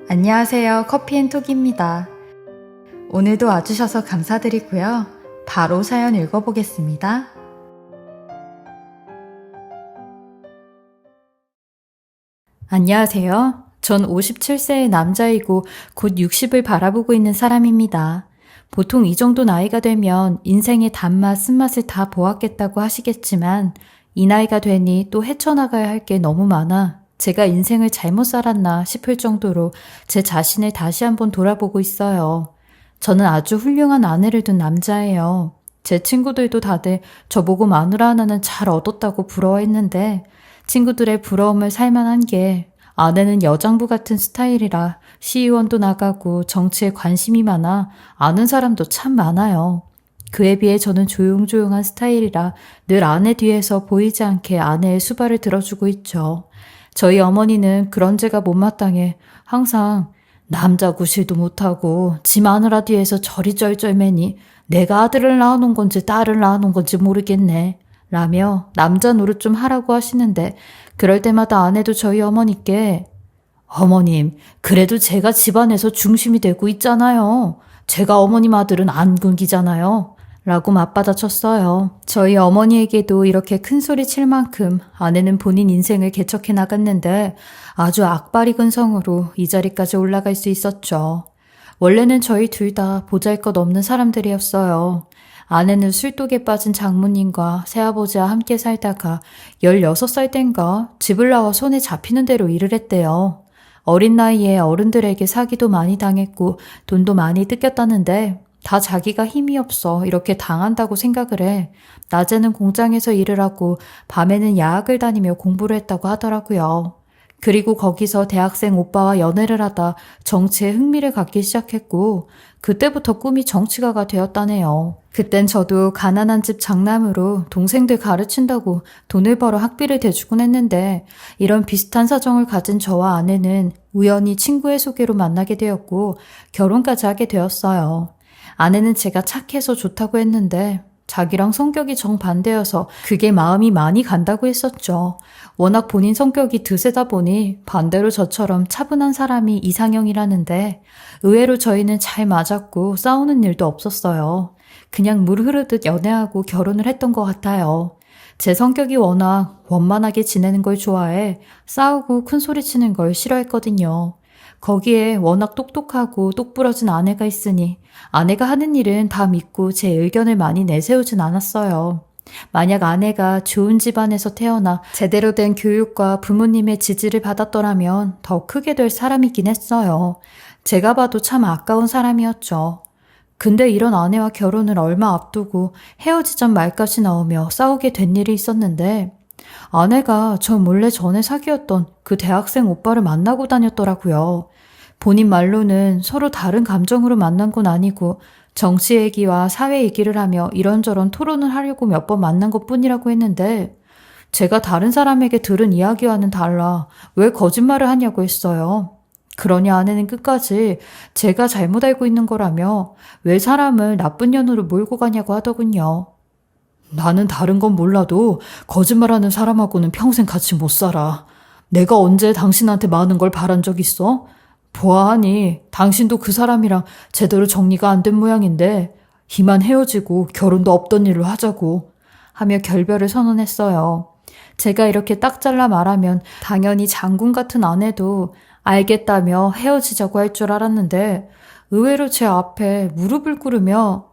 안녕하세요. 커피앤톡입니다. 오늘도 와주셔서 감사드리고요. 바로 사연 읽어보겠습니다. 안녕하세요. 전 57세의 남자이고 곧 60을 바라보고 있는 사람입니다. 보통 이 정도 나이가 되면 인생의 단맛, 쓴맛을 다 보았겠다고 하시겠지만 이 나이가 되니 또 헤쳐나가야 할 게 너무 많아 제가 인생을 잘못 살았나 싶을 정도로 제 자신을 다시 한번 돌아보고 있어요. 저는 아주 훌륭한 아내를 둔 남자예요. 제 친구들도 다들 저보고 마누라 하나는 잘 얻었다고 부러워했는데 친구들의 부러움을 살만한 게 아내는 여장부 같은 스타일이라 시의원도 나가고 정치에 관심이 많아 아는 사람도 참 많아요. 그에 비해 저는 조용조용한 스타일이라 늘 아내 뒤에서 보이지 않게 아내의 수발을 들어주고 있죠. 저희 어머니는 그런 제가 못마땅해 항상 남자 구실도 못하고 지 마누라 뒤에서 저리 쩔쩔매니 내가 아들을 낳아놓은 건지 딸을 낳아놓은 건지 모르겠네 라며 남자 노릇 좀 하라고 하시는데 그럴 때마다 아내도 저희 어머니께 어머님 그래도 제가 집안에서 중심이 되고 있잖아요. 제가 어머님 아들은 안 굶기잖아요. 라고 맞받아쳤어요. 저희 어머니에게도 이렇게 큰 소리 칠 만큼 아내는 본인 인생을 개척해 나갔는데 아주 악바리근 성으로 이 자리까지 올라갈 수 있었죠. 원래는 저희 둘 다 보잘것없는 사람들이었어요. 아내는 술독에 빠진 장모님과 새아버지와 함께 살다가 16살 땐가 집을 나와 손에 잡히는 대로 일을 했대요. 어린 나이에 어른들에게 사기도 많이 당했고 돈도 많이 뜯겼다는데 다 자기가 힘이 없어 이렇게 당한다고 생각을 해. 낮에는 공장에서 일을 하고 밤에는 야학을 다니며 공부를 했다고 하더라고요. 그리고 거기서 대학생 오빠와 연애를 하다 정치에 흥미를 갖기 시작했고 그때부터 꿈이 정치가가 되었다네요. 그땐 저도 가난한 집 장남으로 동생들 가르친다고 돈을 벌어 학비를 대주곤 했는데 이런 비슷한 사정을 가진 저와 아내는 우연히 친구의 소개로 만나게 되었고 결혼까지 하게 되었어요. 아내는 제가 착해서 좋다고 했는데 자기랑 성격이 정반대여서 그게 마음이 많이 간다고 했었죠. 워낙 본인 성격이 드세다 보니 반대로 저처럼 차분한 사람이 이상형이라는데 의외로 저희는 잘 맞았고 싸우는 일도 없었어요. 그냥 물 흐르듯 연애하고 결혼을 했던 것 같아요. 제 성격이 워낙 원만하게 지내는 걸 좋아해 싸우고 큰 소리 치는 걸 싫어했거든요. 거기에 워낙 똑똑하고 똑부러진 아내가 있으니 아내가 하는 일은 다 믿고 제 의견을 많이 내세우진 않았어요. 만약 아내가 좋은 집안에서 태어나 제대로 된 교육과 부모님의 지지를 받았더라면 더 크게 될 사람이긴 했어요. 제가 봐도 참 아까운 사람이었죠. 근데 이런 아내와 결혼을 얼마 앞두고 헤어지전 말까지 나오며 싸우게 된 일이 있었는데 아내가 저 몰래 전에 사귀었던 그 대학생 오빠를 만나고 다녔더라고요. 본인 말로는 서로 다른 감정으로 만난 건 아니고 정치 얘기와 사회 얘기를 하며 이런저런 토론을 하려고 몇 번 만난 것 뿐이라고 했는데 제가 다른 사람에게 들은 이야기와는 달라 왜 거짓말을 하냐고 했어요. 그러니 아내는 끝까지 제가 잘못 알고 있는 거라며 왜 사람을 나쁜 년으로 몰고 가냐고 하더군요. 나는 다른 건 몰라도 거짓말하는 사람하고는 평생 같이 못 살아. 내가 언제 당신한테 많은 걸 바란 적 있어? 보아하니 당신도 그 사람이랑 제대로 정리가 안 된 모양인데 이만 헤어지고 결혼도 없던 일로 하자고 하며 결별을 선언했어요. 제가 이렇게 딱 잘라 말하면 당연히 장군 같은 아내도 알겠다며 헤어지자고 할 줄 알았는데 의외로 제 앞에 무릎을 꿇으며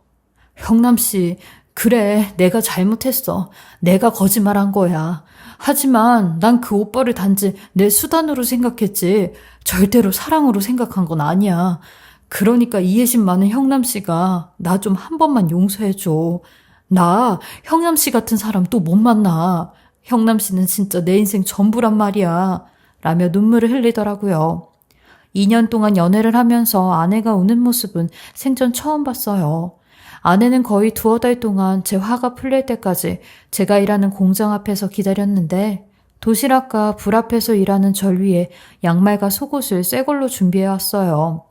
형남씨 그래 내가 잘못했어. 내가 거짓말한 거야. 하지만 난 그 오빠를 단지 내 수단으로 생각했지 절대로 사랑으로 생각한 건 아니야. 그러니까 이해심 많은 형남씨가 나 좀 한 번만 용서해줘. 나 형남씨 같은 사람 또 못 만나. 형남씨는 진짜 내 인생 전부란 말이야. 라며 눈물을 흘리더라고요. 2년 동안 연애를 하면서 아내가 우는 모습은 생전 처음 봤어요. 아내는 거의 2달 동안 제 화가 풀릴 때까지 제가 일하는 공장 앞에서 기다렸는데 도시락과 불 앞에서 일하는 절 위에 양말과 속옷을 새 걸로 준비해 왔어요.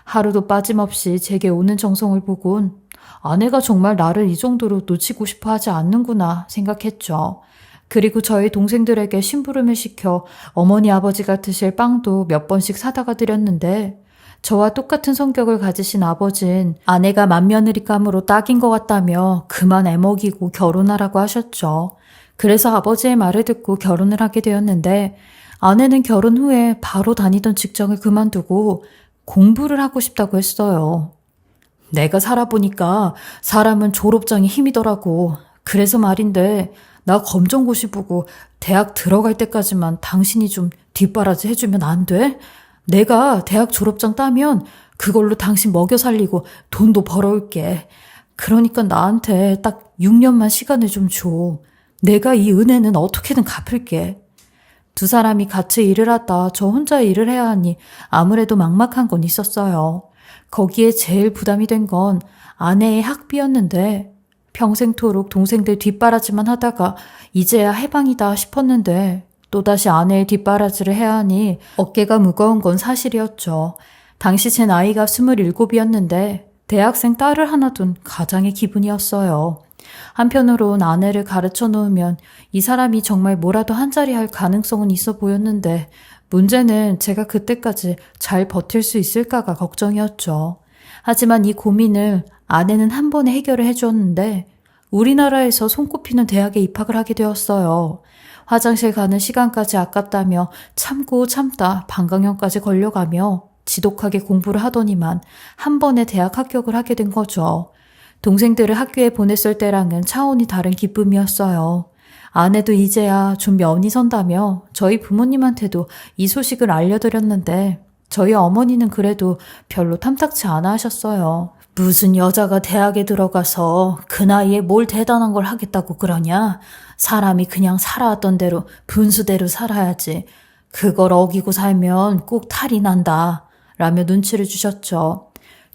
하루도 빠짐없이 제게 오는 정성을 보곤 아내가 정말 나를 이 정도로 놓치고 싶어 하지 않는구나 생각했죠. 그리고 저희 동생들에게 심부름을 시켜 어머니 아버지가 드실 빵도 몇 번씩 사다가 드렸는데 저와 똑같은 성격을 가지신 아버진 아내가 맏며느리감으로 딱인 것 같다며 그만 애먹이고 결혼하라고 하셨죠. 그래서 아버지의 말을 듣고 결혼을 하게 되었는데 아내는 결혼 후에 바로 다니던 직장을 그만두고 공부를 하고 싶다고 했어요. 내가 살아보니까 사람은 졸업장이 힘이더라고. 그래서 말인데 나 검정고시 보고 대학 들어갈 때까지만 당신이 좀 뒷바라지 해주면 안 돼? 내가 대학 졸업장 따면 그걸로 당신 먹여 살리고 돈도 벌어올게. 그러니까 나한테 딱 6년만 시간을 좀 줘. 내가 이 은혜는 어떻게든 갚을게. 두 사람이 같이 일을 하다 저 혼자 일을 해야 하니 아무래도 막막한 건 있었어요. 거기에 제일 부담이 된 건 아내의 학비였는데 평생토록 동생들 뒷바라지만 하다가 이제야 해방이다 싶었는데 또다시 아내의 뒷바라지를 해야 하니 어깨가 무거운 건 사실이었죠. 당시 제 나이가 27이었는데 대학생 딸을 하나 둔 가장의 기분이었어요. 한편으론 아내를 가르쳐 놓으면 이 사람이 정말 뭐라도 한자리 할 가능성은 있어 보였는데 문제는 제가 그때까지 잘 버틸 수 있을까가 걱정이었죠. 하지만 이 고민을 아내는 한 번에 해결을 해주었는데 우리나라에서 손꼽히는 대학에 입학을 하게 되었어요. 화장실 가는 시간까지 아깝다며 참고 참다 방광염까지 걸려가며 지독하게 공부를 하더니만 한 번에 대학 합격을 하게 된 거죠. 동생들을 학교에 보냈을 때랑은 차원이 다른 기쁨이었어요. 아내도 이제야 좀 면이 선다며 저희 부모님한테도 이 소식을 알려드렸는데 저희 어머니는 그래도 별로 탐탁치 않아 하셨어요. 무슨 여자가 대학에 들어가서 그 나이에 뭘 대단한 걸 하겠다고 그러냐? 사람이 그냥 살아왔던 대로 분수대로 살아야지. 그걸 어기고 살면 꼭 탈이 난다. 라며 눈치를 주셨죠.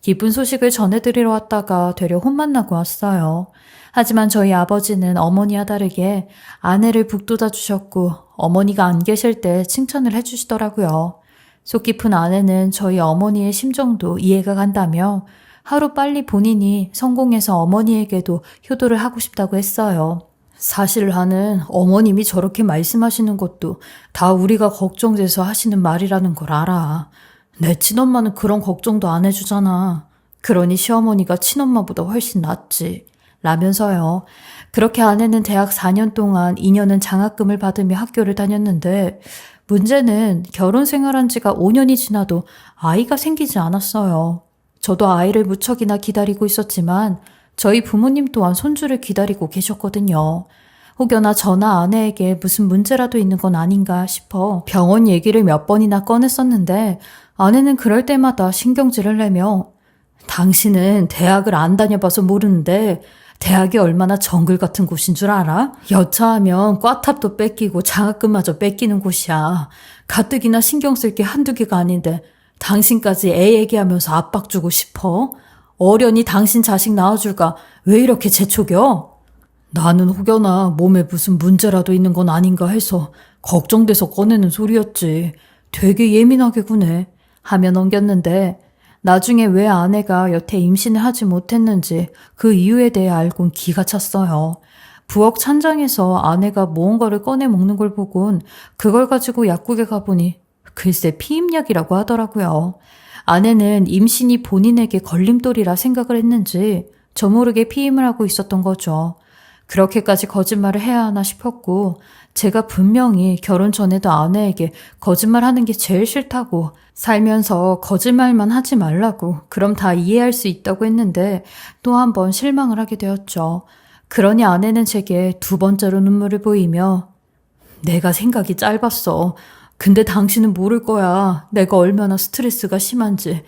기쁜 소식을 전해드리러 왔다가 되려 혼만 나고 왔어요. 하지만 저희 아버지는 어머니와 다르게 아내를 북돋아 주셨고 어머니가 안 계실 때 칭찬을 해주시더라고요. 속 깊은 아내는 저희 어머니의 심정도 이해가 간다며 하루빨리 본인이 성공해서 어머니에게도 효도를 하고 싶다고 했어요. 사실 나는 어머님이 저렇게 말씀하시는 것도 다 우리가 걱정돼서 하시는 말이라는 걸 알아. 내 친엄마는 그런 걱정도 안 해주잖아. 그러니 시어머니가 친엄마보다 훨씬 낫지. 라면서요. 그렇게 아내는 대학 4년 동안 2년은 장학금을 받으며 학교를 다녔는데 문제는 결혼 생활한 지가 5년이 지나도 아이가 생기지 않았어요. 저도 아이를 무척이나 기다리고 있었지만 저희 부모님 또한 손주를 기다리고 계셨거든요. 혹여나 저나 아내에게 무슨 문제라도 있는 건 아닌가 싶어 병원 얘기를 몇 번이나 꺼냈었는데 아내는 그럴 때마다 신경질을 내며 당신은 대학을 안 다녀봐서 모르는데 대학이 얼마나 정글 같은 곳인 줄 알아? 여차하면 꽈탑도 뺏기고 장학금마저 뺏기는 곳이야. 가뜩이나 신경 쓸 게 한두 개가 아닌데 당신까지 애 얘기하면서 압박 주고 싶어? 어련히 당신 자식 낳아줄까 왜 이렇게 재촉여? 나는 혹여나 몸에 무슨 문제라도 있는 건 아닌가 해서 걱정돼서 꺼내는 소리였지. 되게 예민하게 구네. 하며 넘겼는데 나중에 왜 아내가 여태 임신을 하지 못했는지 그 이유에 대해 알곤 기가 찼어요. 부엌 찬장에서 아내가 무언가를 꺼내 먹는 걸 보곤 그걸 가지고 약국에 가보니 글쎄 피임약이라고 하더라고요. 아내는 임신이 본인에게 걸림돌이라 생각을 했는지 저 모르게 피임을 하고 있었던 거죠. 그렇게까지 거짓말을 해야 하나 싶었고 제가 분명히 결혼 전에도 아내에게 거짓말하는 게 제일 싫다고 살면서 거짓말만 하지 말라고 그럼 다 이해할 수 있다고 했는데 또 한 번 실망을 하게 되었죠. 그러니 아내는 제게 두 번째로 눈물을 보이며 내가 생각이 짧았어. 근데 당신은 모를 거야. 내가 얼마나 스트레스가 심한지.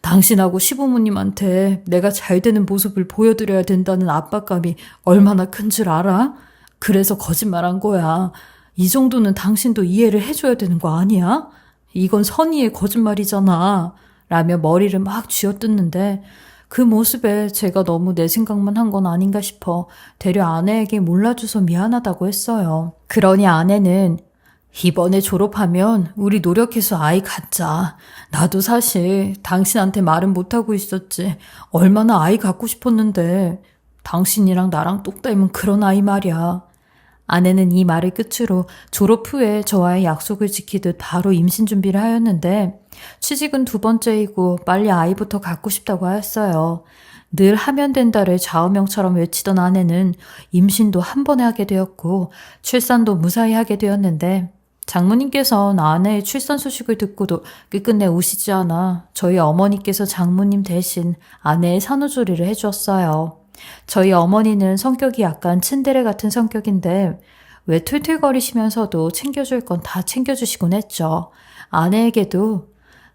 당신하고 시부모님한테 내가 잘 되는 모습을 보여드려야 된다는 압박감이 얼마나 큰 줄 알아? 그래서 거짓말한 거야. 이 정도는 당신도 이해를 해줘야 되는 거 아니야? 이건 선의의 거짓말이잖아. 라며 머리를 막 쥐어뜯는데 그 모습에 제가 너무 내 생각만 한 건 아닌가 싶어 되려 아내에게 몰라줘서 미안하다고 했어요. 그러니 아내는 이번에 졸업하면 우리 노력해서 아이 갖자. 나도 사실 당신한테 말은 못하고 있었지. 얼마나 아이 갖고 싶었는데 당신이랑 나랑 똑 닮은 그런 아이 말이야. 아내는 이 말을 끝으로 졸업 후에 저와의 약속을 지키듯 바로 임신 준비를 하였는데 취직은 두 번째이고 빨리 아이부터 갖고 싶다고 하였어요. 늘 하면 된다를 좌우명처럼 외치던 아내는 임신도 한 번에 하게 되었고 출산도 무사히 하게 되었는데 장모님께서는 아내의 출산 소식을 듣고도 끝끝내 우시지 않아 저희 어머니께서 장모님 대신 아내의 산후조리를 해주었어요. 저희 어머니는 성격이 약간 츤데레 같은 성격인데 왜 툴툴거리시면서도 챙겨줄 건 다 챙겨주시곤 했죠. 아내에게도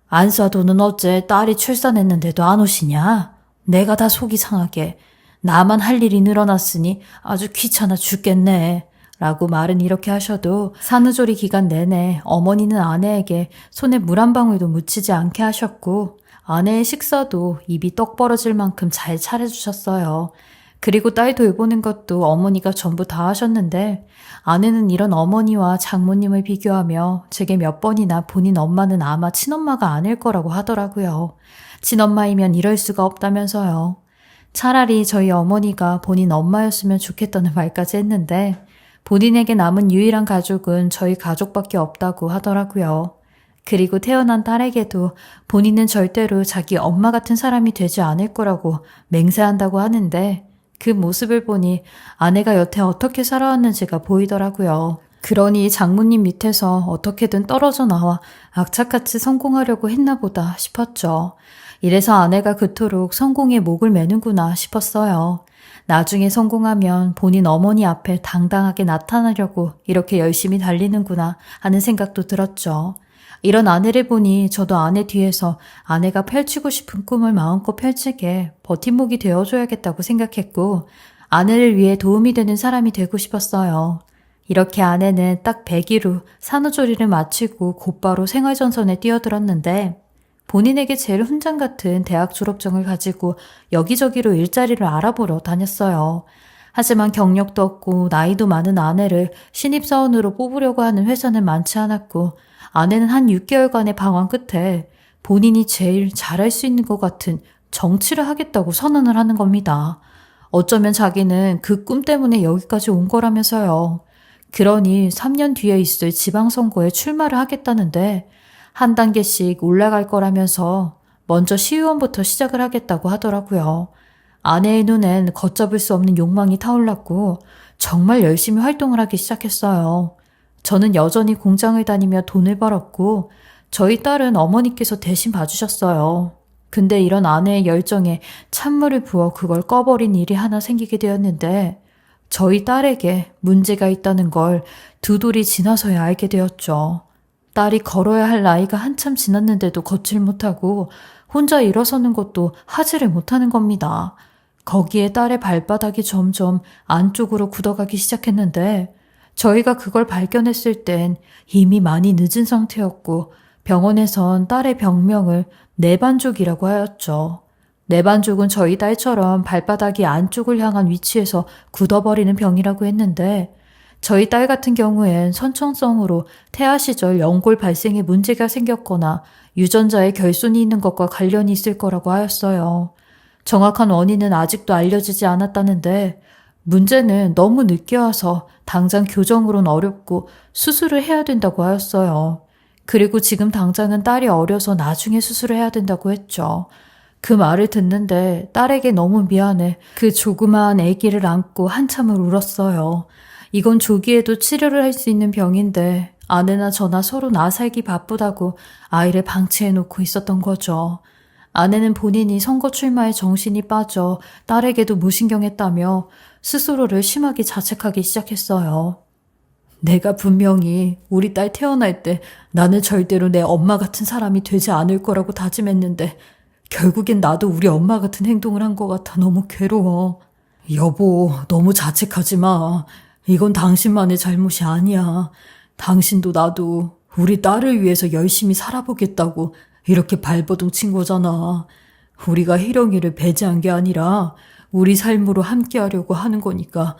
안사도는 어째 딸이 출산했는데도 안 오시냐? 내가 다 속이 상하게 나만 할 일이 늘어났으니 아주 귀찮아 죽겠네. 라고 말은 이렇게 하셔도 산후조리 기간 내내 어머니는 아내에게 손에 물 한 방울도 묻히지 않게 하셨고 아내의 식사도 입이 떡 벌어질 만큼 잘 차려주셨어요. 그리고 딸 돌보는 것도 어머니가 전부 다 하셨는데 아내는 이런 어머니와 장모님을 비교하며 제게 몇 번이나 본인 엄마는 아마 친엄마가 아닐 거라고 하더라고요. 친엄마이면 이럴 수가 없다면서요. 차라리 저희 어머니가 본인 엄마였으면 좋겠다는 말까지 했는데 본인에게 남은 유일한 가족은 저희 가족밖에 없다고 하더라고요. 그리고 태어난 딸에게도 본인은 절대로 자기 엄마 같은 사람이 되지 않을 거라고 맹세한다고 하는데 그 모습을 보니 아내가 여태 어떻게 살아왔는지가 보이더라고요. 그러니 장모님 밑에서 어떻게든 떨어져 나와 악착같이 성공하려고 했나 보다 싶었죠. 이래서 아내가 그토록 성공에 목을 매는구나 싶었어요. 나중에 성공하면 본인 어머니 앞에 당당하게 나타나려고 이렇게 열심히 달리는구나 하는 생각도 들었죠. 이런 아내를 보니 저도 아내 뒤에서 아내가 펼치고 싶은 꿈을 마음껏 펼치게 버팀목이 되어줘야겠다고 생각했고 아내를 위해 도움이 되는 사람이 되고 싶었어요. 이렇게 아내는 딱 100일 후 산후조리를 마치고 곧바로 생활전선에 뛰어들었는데 본인에게 제일 훈장 같은 대학 졸업증을 가지고 여기저기로 일자리를 알아보러 다녔어요. 하지만 경력도 없고 나이도 많은 아내를 신입사원으로 뽑으려고 하는 회사는 많지 않았고 아내는 한 6개월간의 방황 끝에 본인이 제일 잘할 수 있는 것 같은 정치를 하겠다고 선언을 하는 겁니다. 어쩌면 자기는 그 꿈 때문에 여기까지 온 거라면서요. 그러니 3년 뒤에 있을 지방선거에 출마를 하겠다는데 한 단계씩 올라갈 거라면서 먼저 시의원부터 시작을 하겠다고 하더라고요. 아내의 눈엔 걷잡을 수 없는 욕망이 타올랐고 정말 열심히 활동을 하기 시작했어요. 저는 여전히 공장을 다니며 돈을 벌었고 저희 딸은 어머니께서 대신 봐주셨어요. 근데 이런 아내의 열정에 찬물을 부어 그걸 꺼버린 일이 하나 생기게 되었는데 저희 딸에게 문제가 있다는 걸 두 돌이 지나서야 알게 되었죠. 딸이 걸어야 할 나이가 한참 지났는데도 걷질 못하고 혼자 일어서는 것도 하지를 못하는 겁니다. 거기에 딸의 발바닥이 점점 안쪽으로 굳어가기 시작했는데 저희가 그걸 발견했을 땐 이미 많이 늦은 상태였고 병원에선 딸의 병명을 내반족이라고 하였죠. 내반족은 저희 딸처럼 발바닥이 안쪽을 향한 위치에서 굳어버리는 병이라고 했는데 저희 딸 같은 경우엔 선천성으로 태아 시절 연골 발생에 문제가 생겼거나 유전자에 결손이 있는 것과 관련이 있을 거라고 하였어요. 정확한 원인은 아직도 알려지지 않았다는데 문제는 너무 늦게 와서 당장 교정으론 어렵고 수술을 해야 된다고 하였어요. 그리고 지금 당장은 딸이 어려서 나중에 수술을 해야 된다고 했죠. 그 말을 듣는데 딸에게 너무 미안해 그 조그마한 아기를 안고 한참을 울었어요. 이건 조기에도 치료를 할 수 있는 병인데 아내나 저나 서로 나 살기 바쁘다고 아이를 방치해놓고 있었던 거죠. 아내는 본인이 선거 출마에 정신이 빠져 딸에게도 무신경했다며 스스로를 심하게 자책하기 시작했어요. 내가 분명히 우리 딸 태어날 때 나는 절대로 내 엄마 같은 사람이 되지 않을 거라고 다짐했는데 결국엔 나도 우리 엄마 같은 행동을 한 것 같아 너무 괴로워. 여보, 너무 자책하지 마. 이건 당신만의 잘못이 아니야. 당신도 나도 우리 딸을 위해서 열심히 살아보겠다고 이렇게 발버둥 친 거잖아. 우리가 희령이를 배제한 게 아니라 우리 삶으로 함께 하려고 하는 거니까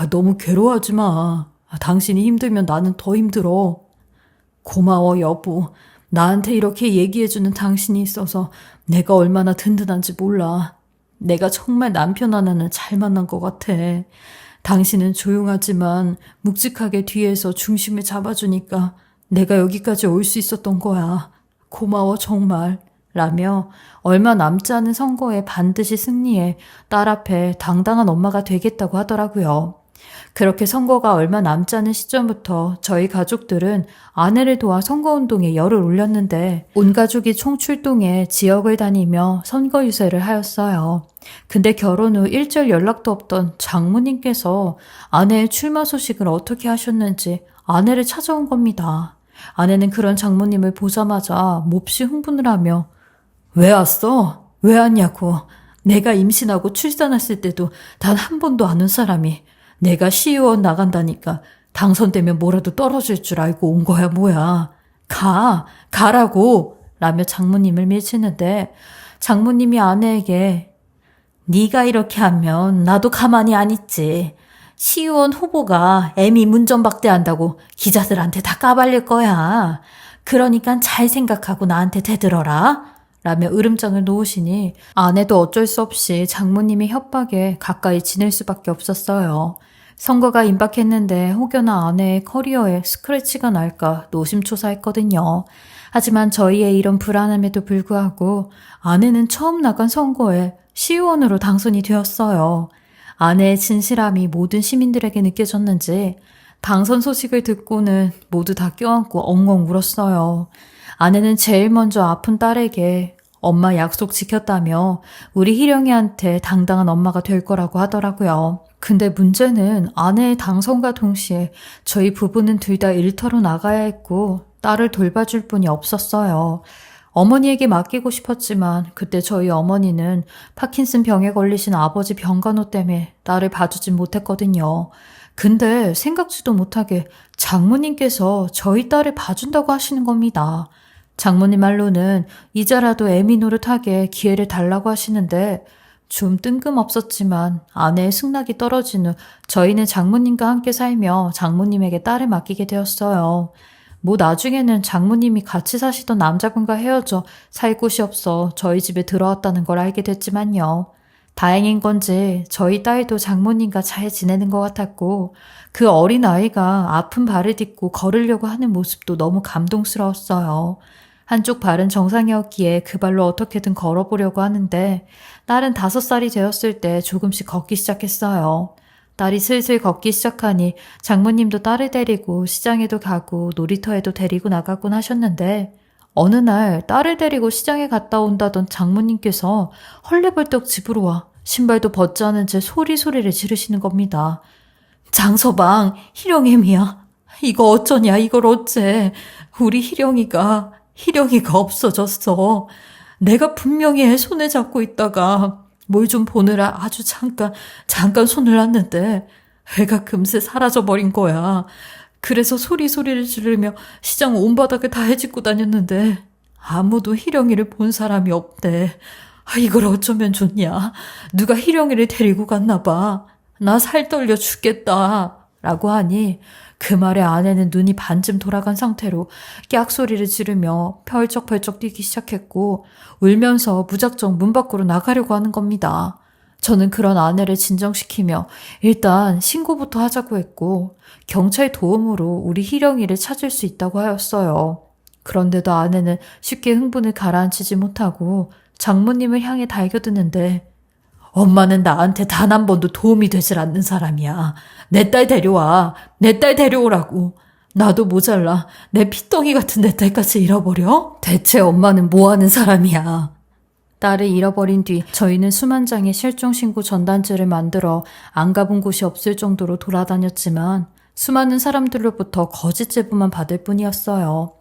너무 괴로워하지 마. 당신이 힘들면 나는 더 힘들어. 고마워, 여보. 나한테 이렇게 얘기해주는 당신이 있어서 내가 얼마나 든든한지 몰라. 내가 정말 남편 하나는 잘 만난 것 같아. 당신은 조용하지만 묵직하게 뒤에서 중심을 잡아주니까 내가 여기까지 올 수 있었던 거야. 고마워 정말. 라며 얼마 남지 않은 선거에 반드시 승리해 딸 앞에 당당한 엄마가 되겠다고 하더라고요. 그렇게 선거가 얼마 남지 않은 시점부터 저희 가족들은 아내를 도와 선거운동에 열을 올렸는데 온 가족이 총출동해 지역을 다니며 선거 유세를 하였어요. 근데 결혼 후 일절 연락도 없던 장모님께서 아내의 출마 소식을 어떻게 하셨는지 아내를 찾아온 겁니다. 아내는 그런 장모님을 보자마자 몹시 흥분을 하며 왜 왔어? 왜 왔냐고. 내가 임신하고 출산했을 때도 단 한 번도 안 온 사람이 내가 시의원 나간다니까 당선되면 뭐라도 떨어질 줄 알고 온 거야 뭐야. 가라고 라며 장모님을 밀치는데 장모님이 아내에게 네가 이렇게 하면 나도 가만히 안 있지. 시의원 후보가 애미 문전박대한다고 기자들한테 다 까발릴 거야. 그러니까 잘 생각하고 나한테 대들어라. 라며 으름장을 놓으시니 아내도 어쩔 수 없이 장모님의 협박에 가까이 지낼 수밖에 없었어요. 선거가 임박했는데 혹여나 아내의 커리어에 스크래치가 날까 노심초사했거든요. 하지만 저희의 이런 불안함에도 불구하고 아내는 처음 나간 선거에 시의원으로 당선이 되었어요. 아내의 진실함이 모든 시민들에게 느껴졌는지 당선 소식을 듣고는 모두 다 껴안고 엉엉 울었어요. 아내는 제일 먼저 아픈 딸에게 엄마 약속 지켰다며 우리 희령이한테 당당한 엄마가 될 거라고 하더라고요. 근데 문제는 아내의 당선과 동시에 저희 부부는 둘 다 일터로 나가야 했고 딸을 돌봐줄 분이 없었어요. 어머니에게 맡기고 싶었지만 그때 저희 어머니는 파킨슨 병에 걸리신 아버지 병간호 때문에 딸을 봐주진 못했거든요. 근데 생각지도 못하게 장모님께서 저희 딸을 봐준다고 하시는 겁니다. 장모님 말로는 이제라도 애미 노릇하게 기회를 달라고 하시는데 좀 뜬금없었지만 아내의 승낙이 떨어진 후 저희는 장모님과 함께 살며 장모님에게 딸을 맡기게 되었어요. 뭐 나중에는 장모님이 같이 사시던 남자분과 헤어져 살 곳이 없어 저희 집에 들어왔다는 걸 알게 됐지만요. 다행인 건지 저희 딸도 장모님과 잘 지내는 것 같았고 그 어린 아이가 아픈 발을 딛고 걸으려고 하는 모습도 너무 감동스러웠어요. 한쪽 발은 정상이었기에 그 발로 어떻게든 걸어보려고 하는데 딸은 5살이 되었을 때 조금씩 걷기 시작했어요. 딸이 슬슬 걷기 시작하니 장모님도 딸을 데리고 시장에도 가고 놀이터에도 데리고 나가곤 하셨는데 어느 날 딸을 데리고 시장에 갔다 온다던 장모님께서 헐레벌떡 집으로 와 신발도 벗지 않은 채 소리소리를 지르시는 겁니다. 장서방, 희령애미야. 이거 어쩌냐, 이걸 어째. 우리 희령이가 없어졌어. 내가 분명히 애 손을 잡고 있다가 뭘 좀 보느라 아주 잠깐 손을 놨는데 애가 금세 사라져버린 거야. 그래서 소리를 지르며 시장 온 바닥을 다 헤집고 다녔는데 아무도 희령이를 본 사람이 없대. 이걸 어쩌면 좋냐. 누가 희령이를 데리고 갔나 봐. 나 살 떨려 죽겠다. 라고 하니 그 말에 아내는 눈이 반쯤 돌아간 상태로 깍소리를 지르며 펄쩍펄쩍 뛰기 시작했고 울면서 무작정 문 밖으로 나가려고 하는 겁니다. 저는 그런 아내를 진정시키며 일단 신고부터 하자고 했고 경찰 도움으로 우리 희령이를 찾을 수 있다고 하였어요. 그런데도 아내는 쉽게 흥분을 가라앉히지 못하고 장모님을 향해 달겨드는데 엄마는 나한테 단 한 번도 도움이 되질 않는 사람이야. 내 딸 데려와. 내 딸 데려오라고. 나도 모자라. 내 피덩이 같은 내 딸까지 잃어버려? 대체 엄마는 뭐 하는 사람이야? 딸을 잃어버린 뒤 저희는 수만 장의 실종신고 전단지를 만들어 안 가본 곳이 없을 정도로 돌아다녔지만 수많은 사람들로부터 거짓 제보만 받을 뿐이었어요.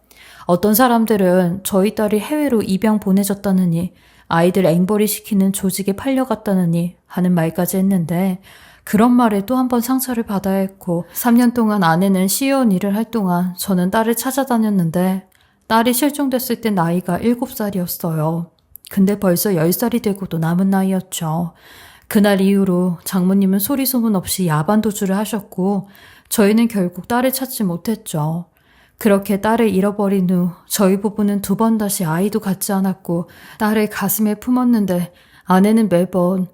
어떤 사람들은 저희 딸이 해외로 입양 보내졌다느니 아이들 앵벌이 시키는 조직에 팔려갔다느니 하는 말까지 했는데 그런 말에 또 한 번 상처를 받아야 했고 3년 동안 아내는 시의원 일을 할 동안 저는 딸을 찾아다녔는데 딸이 실종됐을 때 나이가 7살이었어요. 근데 벌써 10살이 되고도 남은 나이였죠. 그날 이후로 장모님은 소리 소문 없이 야반 도주를 하셨고 저희는 결국 딸을 찾지 못했죠. 그렇게 딸을 잃어버린 후 저희 부부는 2번 다시 아이도 갖지 않았고 딸을 가슴에 품었는데 아내는 매번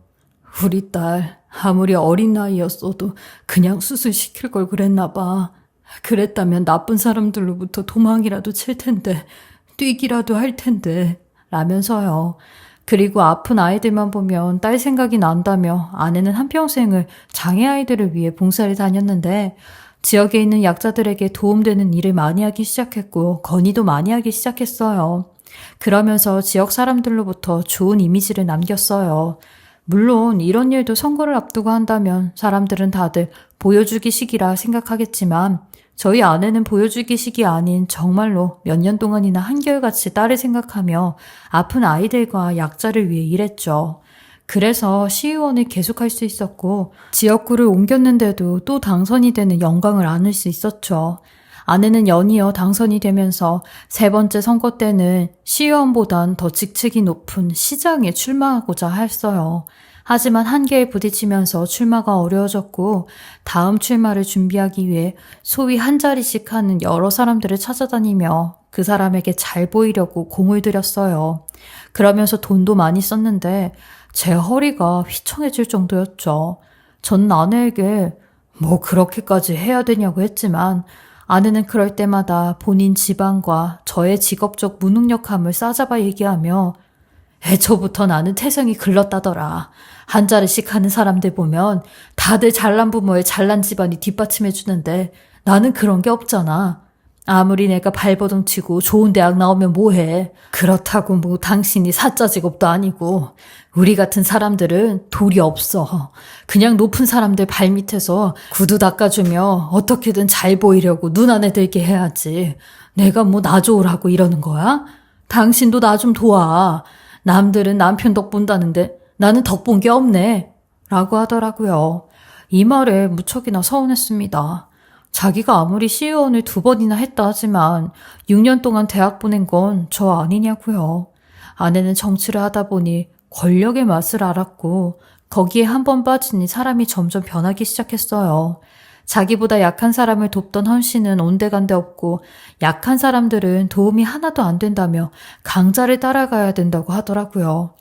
우리 딸 아무리 어린 나이였어도 그냥 수술시킬 걸 그랬나 봐. 그랬다면 나쁜 사람들로부터 도망이라도 칠 텐데, 뛰기라도 할 텐데, 라면서요. 그리고 아픈 아이들만 보면 딸 생각이 난다며 아내는 한평생을 장애 아이들을 위해 봉사를 다녔는데, 지역에 있는 약자들에게 도움되는 일을 많이 하기 시작했고, 건의도 많이 하기 시작했어요. 그러면서 지역 사람들로부터 좋은 이미지를 남겼어요. 물론 이런 일도 선거를 앞두고 한다면 사람들은 다들 보여주기식이라 생각하겠지만 저희 아내는 보여주기식이 아닌 정말로 몇 년 동안이나 한결같이 딸을 생각하며 아픈 아이들과 약자를 위해 일했죠. 그래서 시의원을 계속할 수 있었고 지역구를 옮겼는데도 또 당선이 되는 영광을 안을 수 있었죠. 아내는 연이어 당선이 되면서 세 번째 선거 때는 시의원보단 더 직책이 높은 시장에 출마하고자 했어요. 하지만 한계에 부딪히면서 출마가 어려워졌고 다음 출마를 준비하기 위해 소위 한 자리씩 하는 여러 사람들을 찾아다니며 그 사람에게 잘 보이려고 공을 들였어요. 그러면서 돈도 많이 썼는데 제 허리가 휘청해질 정도였죠. 전 아내에게 뭐 그렇게까지 해야 되냐고 했지만 아내는 그럴 때마다 본인 집안과 저의 직업적 무능력함을 싸잡아 얘기하며 애초부터 나는 태생이 글렀다더라. 한 자리씩 하는 사람들 보면 다들 잘난 부모의 잘난 집안이 뒷받침해주는데 나는 그런 게 없잖아. 아무리 내가 발버둥 치고 좋은 대학 나오면 뭐해. 그렇다고 뭐 당신이 사짜 직업도 아니고 우리 같은 사람들은 돌이 없어. 그냥 높은 사람들 발밑에서 구두 닦아주며 어떻게든 잘 보이려고 눈 안에 들게 해야지. 내가 뭐 나 좋으라고 이러는 거야? 당신도 나 좀 도와. 남들은 남편 덕 본다는데 나는 덕 본 게 없네. 라고 하더라고요. 이 말에 무척이나 서운했습니다. 자기가 아무리 시의원을 2번이나 했다 하지만 6년 동안 대학 보낸 건 저 아니냐고요. 아내는 정치를 하다 보니 권력의 맛을 알았고 거기에 한 번 빠지니 사람이 점점 변하기 시작했어요. 자기보다 약한 사람을 돕던 헌씨는 온데간데 없고 약한 사람들은 도움이 하나도 안 된다며 강자를 따라가야 된다고 하더라고요.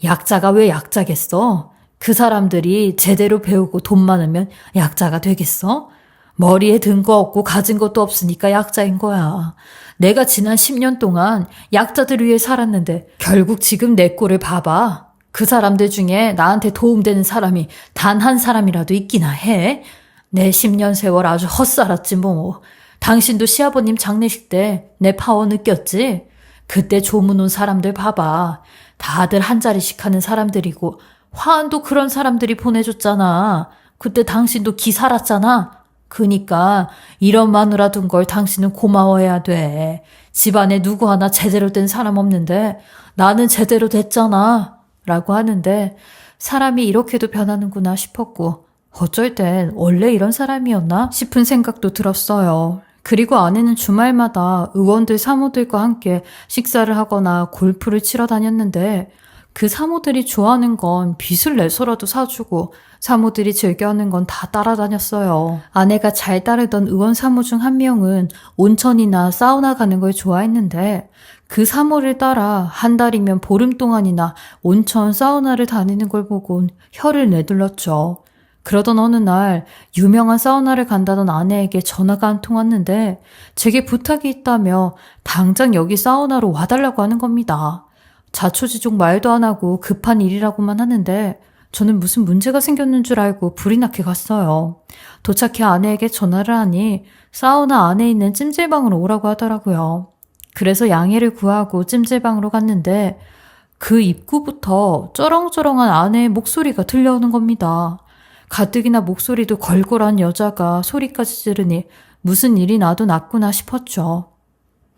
약자가 왜 약자겠어? 그 사람들이 제대로 배우고 돈 많으면 약자가 되겠어? 머리에 든 거 없고 가진 것도 없으니까 약자인 거야. 내가 지난 10년 동안 약자들 위해 살았는데 결국 지금 내 꼴을 봐봐. 그 사람들 중에 나한테 도움되는 사람이 단 한 사람이라도 있기나 해. 내 10년 세월 아주 헛살았지 뭐. 당신도 시아버님 장례식 때 내 파워 느꼈지? 그때 조문 온 사람들 봐봐. 다들 한 자리씩 하는 사람들이고 화환도 그런 사람들이 보내줬잖아. 그때 당신도 기 살았잖아. 그니까 이런 마누라 둔 걸 당신은 고마워해야 돼. 집안에 누구 하나 제대로 된 사람 없는데 나는 제대로 됐잖아. 라고 하는데 사람이 이렇게도 변하는구나 싶었고 어쩔 땐 원래 이런 사람이었나 싶은 생각도 들었어요. 그리고 아내는 주말마다 의원들 사모들과 함께 식사를 하거나 골프를 치러 다녔는데 그 사모들이 좋아하는 건 빚을 내서라도 사주고 사모들이 즐겨하는 건 다 따라다녔어요. 아내가 잘 따르던 의원 사모 중 한 명은 온천이나 사우나 가는 걸 좋아했는데 그 사모를 따라 한 달이면 보름 동안이나 온천 사우나를 다니는 걸 보곤 혀를 내둘렀죠. 그러던 어느 날 유명한 사우나를 간다던 아내에게 전화가 한 통 왔는데 제게 부탁이 있다며 당장 여기 사우나로 와달라고 하는 겁니다. 자초지종 말도 안 하고 급한 일이라고만 하는데 저는 무슨 문제가 생겼는 줄 알고 불이 나게 갔어요. 도착해 아내에게 전화를 하니 사우나 안에 있는 찜질방으로 오라고 하더라고요. 그래서 양해를 구하고 찜질방으로 갔는데 그 입구부터 쩌렁쩌렁한 아내의 목소리가 들려오는 겁니다. 가뜩이나 목소리도 걸걸한 여자가 소리까지 지르니 무슨 일이 나도 났구나 싶었죠.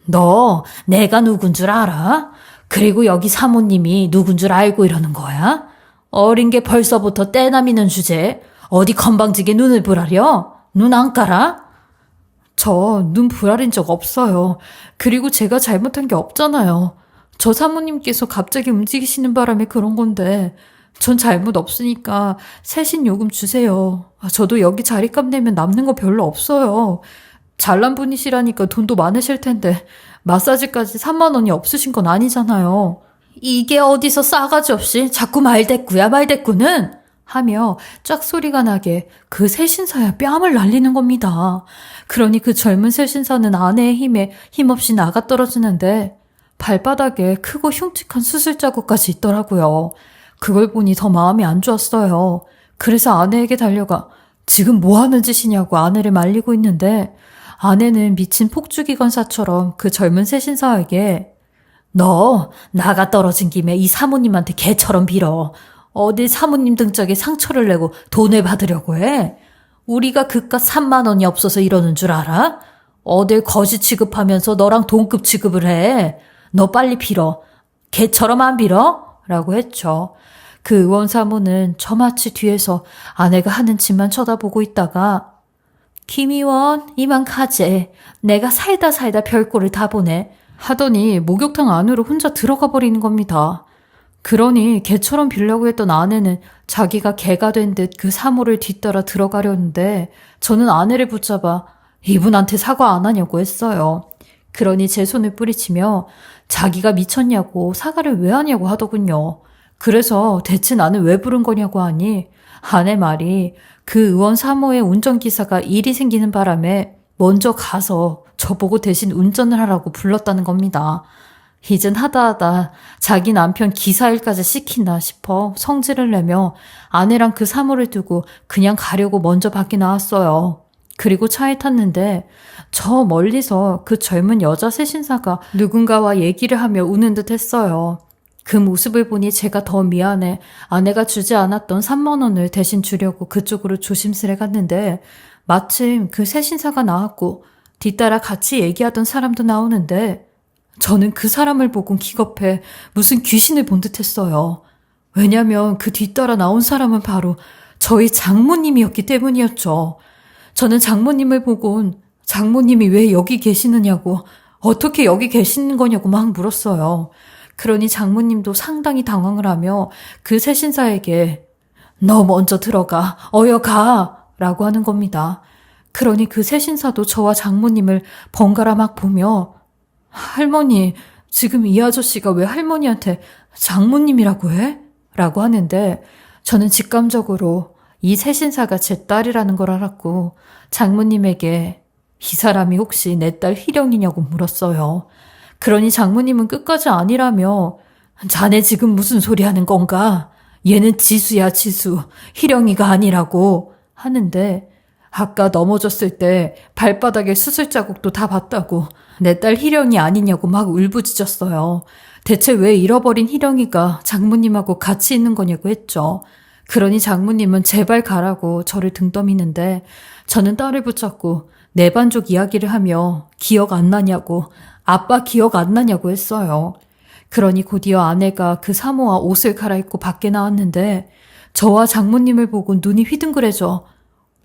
너 내가 누군 줄 알아? 그리고 여기 사모님이 누군 줄 알고 이러는 거야? 어린 게 벌써부터 떼나미는 주제에 어디 건방지게 눈을 부라려? 눈 안 깔아? 저 눈 부라린 적 없어요. 그리고 제가 잘못한 게 없잖아요. 저 사모님께서 갑자기 움직이시는 바람에 그런 건데 전 잘못 없으니까 세신 요금 주세요. 저도 여기 자리값 내면 남는 거 별로 없어요. 잘난 분이시라니까 돈도 많으실 텐데 마사지까지 3만 원이 없으신 건 아니잖아요. 이게 어디서 싸가지 없이 자꾸 말대꾸야 말대꾸는? 하며 쫙 소리가 나게 그 새신사야 뺨을 날리는 겁니다. 그러니 그 젊은 새신사는 아내의 힘에 힘없이 나가 떨어지는데 발바닥에 크고 흉측한 수술 자국까지 있더라고요. 그걸 보니 더 마음이 안 좋았어요. 그래서 아내에게 달려가 지금 뭐 하는 짓이냐고 아내를 말리고 있는데 아내는 미친 폭주기관사처럼 그 젊은 새신사에게 너 나가 떨어진 김에 이 사모님한테 개처럼 빌어. 어딜 사모님 등짝에 상처를 내고 돈을 받으려고 해? 우리가 그깟 3만 원이 없어서 이러는 줄 알아? 어딜 거지 취급하면서 너랑 동급 취급을 해. 너 빨리 빌어. 개처럼 안 빌어? 라고 했죠. 그 의원 사모는 저마치 뒤에서 아내가 하는 짓만 쳐다보고 있다가 김 의원 이만 가재. 내가 살다 별꼴을 다 보네. 하더니 목욕탕 안으로 혼자 들어가 버리는 겁니다. 그러니 개처럼 빌려고 했던 아내는 자기가 개가 된 듯 그 사모를 뒤따라 들어가려는데 저는 아내를 붙잡아 이분한테 사과 안 하냐고 했어요. 그러니 제 손을 뿌리치며 자기가 미쳤냐고 사과를 왜 하냐고 하더군요. 그래서 대체 나는 왜 부른 거냐고 하니 아내 말이 그 의원 사모의 운전기사가 일이 생기는 바람에 먼저 가서 저보고 대신 운전을 하라고 불렀다는 겁니다. 이젠 하다 자기 남편 기사 일까지 시킨다 싶어 성질을 내며 아내랑 그 사모를 두고 그냥 가려고 먼저 밖에 나왔어요. 그리고 차에 탔는데 저 멀리서 그 젊은 여자 새신사가 누군가와 얘기를 하며 우는 듯 했어요. 그 모습을 보니 제가 더 미안해 아내가 주지 않았던 3만 원을 대신 주려고 그쪽으로 조심스레 갔는데 마침 그 새신사가 나왔고 뒤따라 같이 얘기하던 사람도 나오는데 저는 그 사람을 보곤 기겁해 무슨 귀신을 본 듯했어요. 왜냐면 그 뒤따라 나온 사람은 바로 저희 장모님이었기 때문이었죠. 저는 장모님을 보곤 장모님이 왜 여기 계시느냐고 어떻게 여기 계시는 거냐고 막 물었어요. 그러니 장모님도 상당히 당황을 하며 그 새신사에게 너 먼저 들어가 어여 가 라고 하는 겁니다. 그러니 그 새신사도 저와 장모님을 번갈아 막 보며 할머니 지금 이 아저씨가 왜 할머니한테 장모님이라고 해? 라고 하는데 저는 직감적으로 이 새신사가 제 딸이라는 걸 알았고 장모님에게 이 사람이 혹시 내 딸 희령이냐고 물었어요. 그러니 장모님은 끝까지 아니라며 자네 지금 무슨 소리 하는 건가? 얘는 지수야 지수. 희령이가 아니라고 하는데 아까 넘어졌을 때 발바닥에 수술 자국도 다 봤다고 내 딸 희령이 아니냐고 막 울부짖었어요. 대체 왜 잃어버린 희령이가 장모님하고 같이 있는 거냐고 했죠. 그러니 장모님은 제발 가라고 저를 등 떠미는데 저는 딸을 붙잡고 내 반족 이야기를 하며 기억 안 나냐고 아빠 기억 안 나냐고 했어요. 그러니 곧이어 아내가 그 사모와 옷을 갈아입고 밖에 나왔는데 저와 장모님을 보고 눈이 휘둥그레져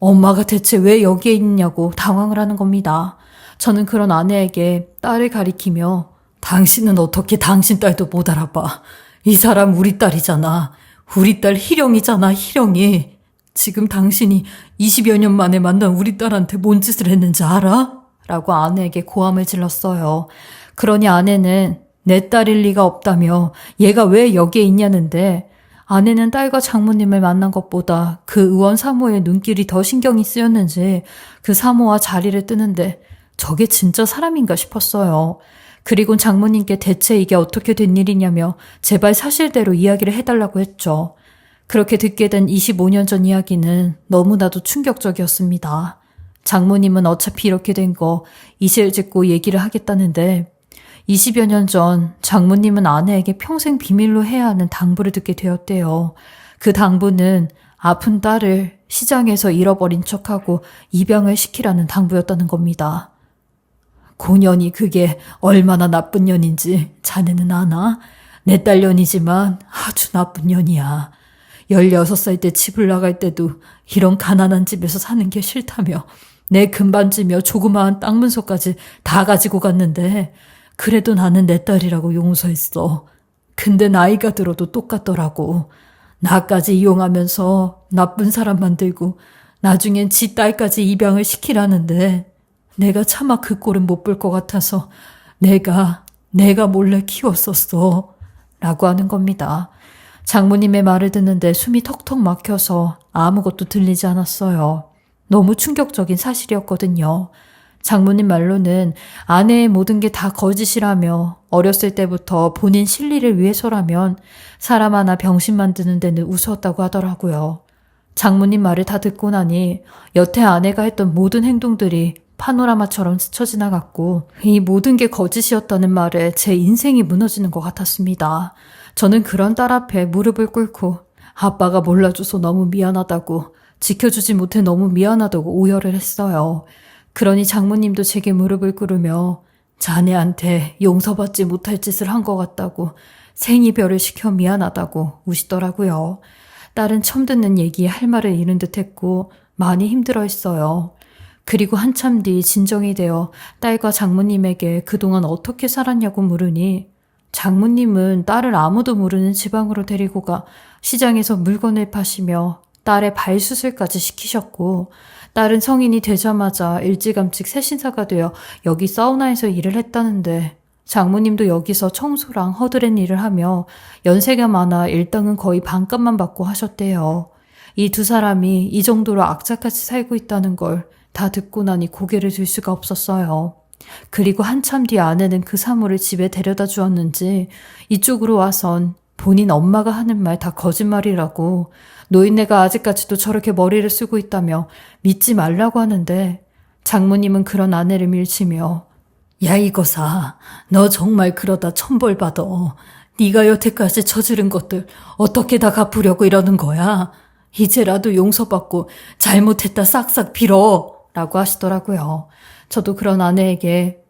엄마가 대체 왜 여기에 있냐고 당황을 하는 겁니다. 저는 그런 아내에게 딸을 가리키며 당신은 어떻게 당신 딸도 못 알아봐. 이 사람 우리 딸이잖아. 우리 딸 희령이잖아, 희령이. 지금 당신이 20여 년 만에 만난 우리 딸한테 뭔 짓을 했는지 알아? 라고 아내에게 고함을 질렀어요. 그러니 아내는 내 딸일 리가 없다며 얘가 왜 여기에 있냐는데 아내는 딸과 장모님을 만난 것보다 그 의원 사모의 눈길이 더 신경이 쓰였는지 그 사모와 자리를 뜨는데 저게 진짜 사람인가 싶었어요. 그리고 장모님께 대체 이게 어떻게 된 일이냐며 제발 사실대로 이야기를 해달라고 했죠. 그렇게 듣게 된 25년 전 이야기는 너무나도 충격적이었습니다. 장모님은 어차피 이렇게 된 거 이실직고 얘기를 하겠다는데 20여 년 전 장모님은 아내에게 평생 비밀로 해야 하는 당부를 듣게 되었대요. 그 당부는 아픈 딸을 시장에서 잃어버린 척하고 입양을 시키라는 당부였다는 겁니다. 고년이 그게 얼마나 나쁜 년인지 자네는 아나? 내 딸 년이지만 아주 나쁜 년이야. 16살 때 집을 나갈 때도 이런 가난한 집에서 사는 게 싫다며 내 금반지며 조그마한 땅 문서까지 다 가지고 갔는데 그래도 나는 내 딸이라고 용서했어. 근데 나이가 들어도 똑같더라고. 나까지 이용하면서 나쁜 사람 만들고 나중엔 지 딸까지 입양을 시키라는데 내가 차마 그 꼴은 못 볼 것 같아서 내가 몰래 키웠었어. 라고 하는 겁니다. 장모님의 말을 듣는데 숨이 턱턱 막혀서 아무것도 들리지 않았어요. 너무 충격적인 사실이었거든요. 장모님 말로는 아내의 모든 게 다 거짓이라며 어렸을 때부터 본인 실리를 위해서라면 사람 하나 병신 만드는 데는 우스웠다고 하더라고요. 장모님 말을 다 듣고 나니 여태 아내가 했던 모든 행동들이 파노라마처럼 스쳐 지나갔고 이 모든 게 거짓이었다는 말에 제 인생이 무너지는 것 같았습니다. 저는 그런 딸 앞에 무릎을 꿇고 아빠가 몰라줘서 너무 미안하다고, 지켜주지 못해 너무 미안하다고 오열을 했어요. 그러니 장모님도 제게 무릎을 꿇으며 자네한테 용서받지 못할 짓을 한 것 같다고, 생이별을 시켜 미안하다고 우시더라고요. 딸은 처음 듣는 얘기에 할 말을 잃은 듯 했고 많이 힘들어했어요. 그리고 한참 뒤 진정이 되어 딸과 장모님에게 그동안 어떻게 살았냐고 물으니 장모님은 딸을 아무도 모르는 지방으로 데리고 가 시장에서 물건을 파시며 딸의 발수술까지 시키셨고, 딸은 성인이 되자마자 일찌감치 새신사가 되어 여기 사우나에서 일을 했다는데 장모님도 여기서 청소랑 허드렛 일을 하며 연세가 많아 일당은 거의 반값만 받고 하셨대요. 이 두 사람이 이 정도로 악착같이 살고 있다는 걸 다 듣고 나니 고개를 들 수가 없었어요. 그리고 한참 뒤 아내는 그 사물을 집에 데려다 주었는지 이쪽으로 와선 본인 엄마가 하는 말 다 거짓말이라고, 노인네가 아직까지도 저렇게 머리를 쓰고 있다며 믿지 말라고 하는데 장모님은 그런 아내를 밀치며 야 이거사, 너 정말 그러다 천벌 받아. 네가 여태까지 저지른 것들 어떻게 다 갚으려고 이러는 거야? 이제라도 용서받고 잘못했다 싹싹 빌어 라고 하시더라고요. 저도 그런 아내에게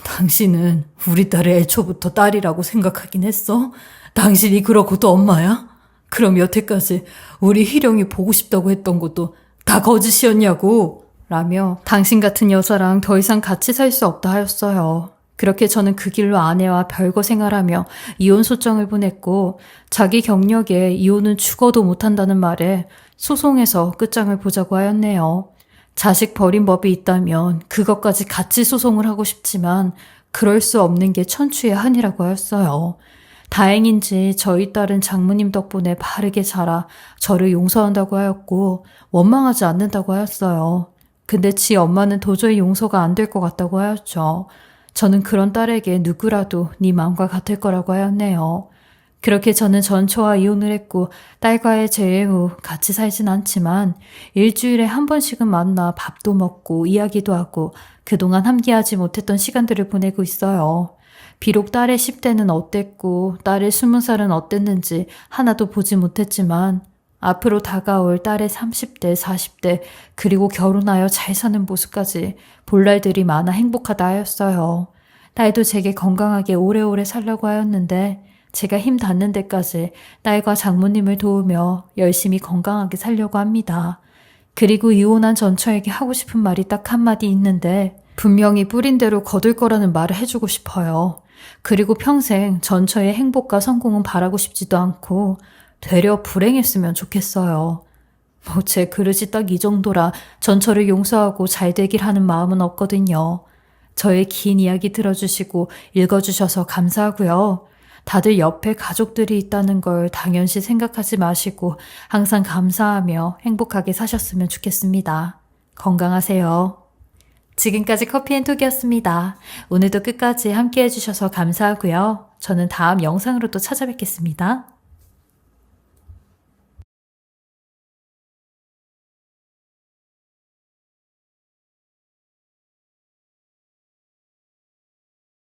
당신은 우리 딸의 애초부터 딸이라고 생각하긴 했어? 당신이 그러고도 엄마야? 그럼 여태까지 우리 희령이 보고 싶다고 했던 것도 다 거짓이었냐고? 라며 당신 같은 여자랑 더 이상 같이 살 수 없다 하였어요. 그렇게 저는 그 길로 아내와 별거 생활하며 이혼 소장을 보냈고, 자기 경력에 이혼은 죽어도 못한다는 말에 소송에서 끝장을 보자고 하였네요. 자식 버린 법이 있다면 그것까지 같이 소송을 하고 싶지만 그럴 수 없는 게 천추의 한이라고 하였어요. 다행인지 저희 딸은 장모님 덕분에 바르게 자라 저를 용서한다고 하였고 원망하지 않는다고 하였어요. 근데 지 엄마는 도저히 용서가 안 될 것 같다고 하였죠. 저는 그런 딸에게 누구라도 네 마음과 같을 거라고 하였네요. 그렇게 저는 전처와 이혼을 했고 딸과의 재회 후 같이 살진 않지만 일주일에 한 번씩은 만나 밥도 먹고 이야기도 하고 그동안 함께하지 못했던 시간들을 보내고 있어요. 비록 딸의 10대는 어땠고 딸의 20살은 어땠는지 하나도 보지 못했지만 앞으로 다가올 딸의 30대, 40대 그리고 결혼하여 잘 사는 모습까지 볼 날들이 많아 행복하다 하였어요. 딸도 제게 건강하게 오래오래 살라고 하였는데 제가 힘 닿는 데까지 딸과 장모님을 도우며 열심히 건강하게 살려고 합니다. 그리고 이혼한 전처에게 하고 싶은 말이 딱 한마디 있는데 분명히 뿌린 대로 거둘 거라는 말을 해주고 싶어요. 그리고 평생 전처의 행복과 성공은 바라고 싶지도 않고 되려 불행했으면 좋겠어요. 제 그릇이 딱 이 정도라 전처를 용서하고 잘 되길 하는 마음은 없거든요. 저의 긴 이야기 들어주시고 읽어주셔서 감사하고요. 다들 옆에 가족들이 있다는 걸 당연시 생각하지 마시고 항상 감사하며 행복하게 사셨으면 좋겠습니다. 건강하세요. 지금까지 커피앤톡이었습니다. 오늘도 끝까지 함께 해주셔서 감사하고요. 저는 다음 영상으로 또 찾아뵙겠습니다.